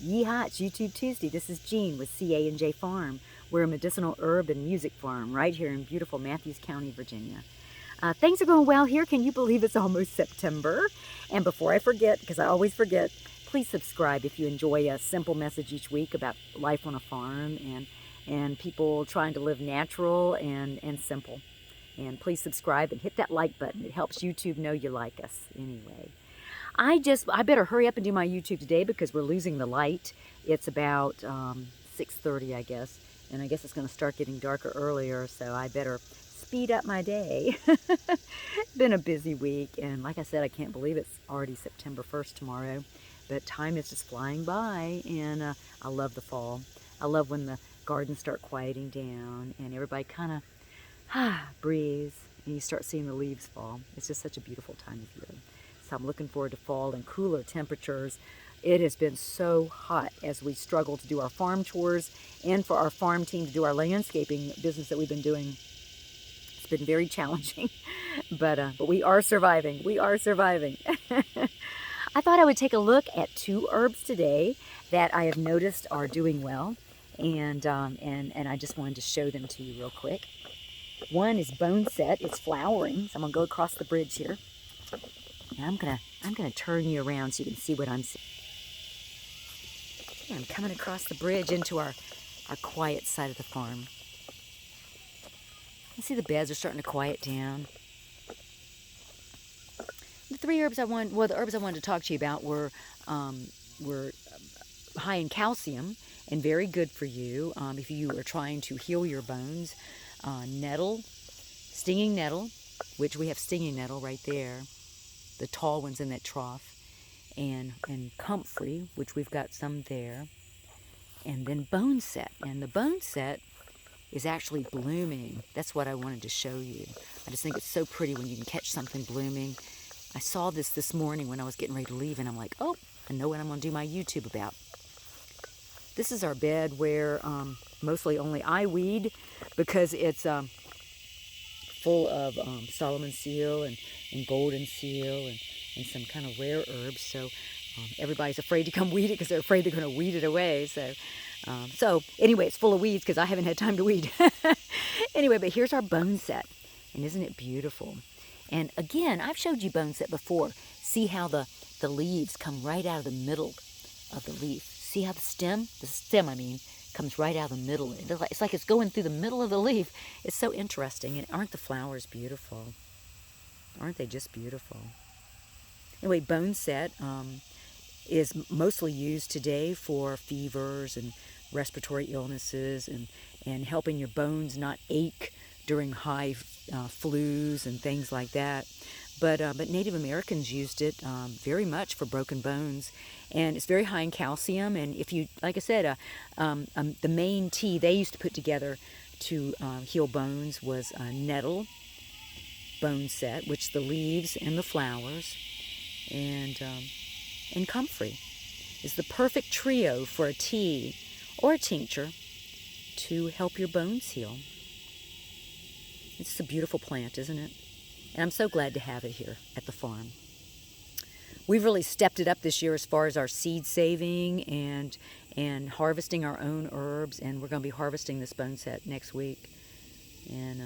Yeehaw, it's YouTube Tuesday. This is Jean with CA&J Farm. We're a medicinal herb and music farm right here in beautiful Matthews County, Virginia. Things are going well here. Can you believe it's almost September? And before I forget, because I always forget, please subscribe if you enjoy a simple message each week about life on a farm and people trying to live natural and simple. And please subscribe and hit that like button. It helps YouTube know you like us anyway. I better hurry up and do my YouTube today because we're losing the light. It's about 6:30, I guess. And I guess it's going to start getting darker earlier, so I better speed up my day. It's been a busy week, and like I said, I can't believe it's already September 1st tomorrow. But time is just flying by, and I love the fall. I love when the gardens start quieting down, and everybody kind of breathes, and you start seeing the leaves fall. It's just such a beautiful time of year. So I'm looking forward to fall and cooler temperatures. It has been so hot as we struggle to do our farm chores and for our farm team to do our landscaping business that we've been doing. It's been very challenging, but we are surviving. We are surviving. I thought I would take a look at two herbs today that I have noticed are doing well, and I just wanted to show them to you real quick. One is Boneset. It's flowering, so I'm gonna go across the bridge here. And I'm gonna turn you around so you can see what I'm seeing. Okay, I'm coming across the bridge into our quiet side of the farm. You see the beds are starting to quiet down. The herbs I wanted to talk to you about were high in calcium and very good for you if you are trying to heal your bones. Nettle, stinging nettle, which we have stinging nettle right there. The tall ones in that trough, and comfrey, which we've got some there, and then boneset. And the boneset is actually blooming. That's what I wanted to show you. I just think it's so pretty when you can catch something blooming. I saw this morning when I was getting ready to leave, and I'm like, oh, I know what I'm going to do my YouTube about. This is our bed where mostly only I weed because it's full of Solomon seal and golden seal and some kind of rare herbs. So everybody's afraid to come weed it because they're afraid they're going to weed it away. So anyway, it's full of weeds because I haven't had time to weed. Anyway, but here's our boneset. And isn't it beautiful? And again, I've showed you boneset before. See how the leaves come right out of the middle of the leaf. See how the stem comes right out of the middle. It's like it's going through the middle of the leaf. It's so interesting. And aren't the flowers beautiful? Aren't they just beautiful? Anyway, boneset is mostly used today for fevers and respiratory illnesses and helping your bones not ache during high flus and things like that. But Native Americans used it very much for broken bones. And it's very high in calcium. And if you, like I said, the main tea they used to put together to heal bones was nettle, boneset, which the leaves and the flowers, and comfrey is the perfect trio for a tea or a tincture to help your bones heal. It's a beautiful plant, isn't it? And I'm so glad to have it here at the farm. We've really stepped it up this year as far as our seed saving and harvesting our own herbs, and we're going to be harvesting this boneset next week. And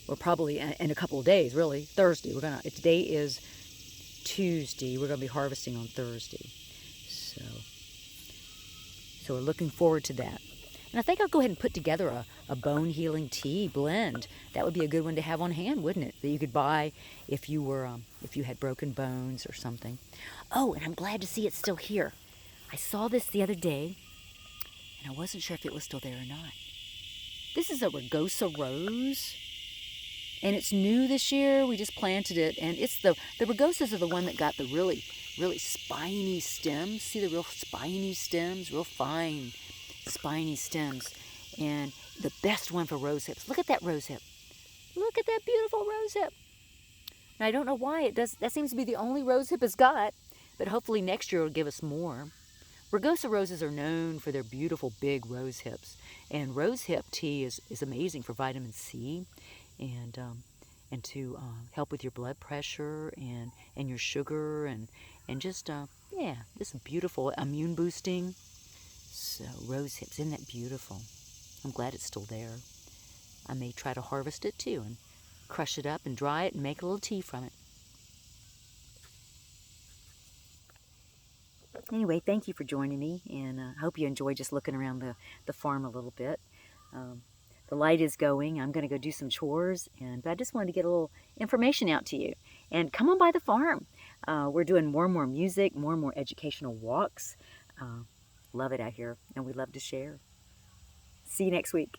we're probably in a couple of days, really. Thursday. Today is Tuesday. We're going to be harvesting on Thursday. So we're looking forward to that. And I think I'll go ahead and put together a bone healing tea blend. That would be a good one to have on hand, wouldn't it? That you could buy if you had broken bones or something. Oh, and I'm glad to see it's still here. I saw this the other day, and I wasn't sure if it was still there or not. This is a rugosa rose, and it's new this year. We just planted it, and it's the rugosas are the one that got the really, really spiny stems. See the real spiny stems, real fine spiny stems, and the best one for rose hips. Look at that rose hip. Look at that beautiful rose hip. And I don't know why it does. That seems to be the only rose hip it's got, but hopefully next year it'll give us more. Rugosa roses are known for their beautiful big rose hips, and rose hip tea is amazing for vitamin C, and to help with your blood pressure and your sugar and just just beautiful immune boosting. So, rose hips, isn't that beautiful? I'm glad it's still there. I may try to harvest it too and crush it up and dry it and make a little tea from it. Anyway, thank you for joining me, and I hope you enjoyed just looking around the farm a little bit. The light is going. I'm going to go do some chores, but I just wanted to get a little information out to you. And come on by the farm. We're doing more and more music, more and more educational walks. Love it out here, and we love to share. See you next week.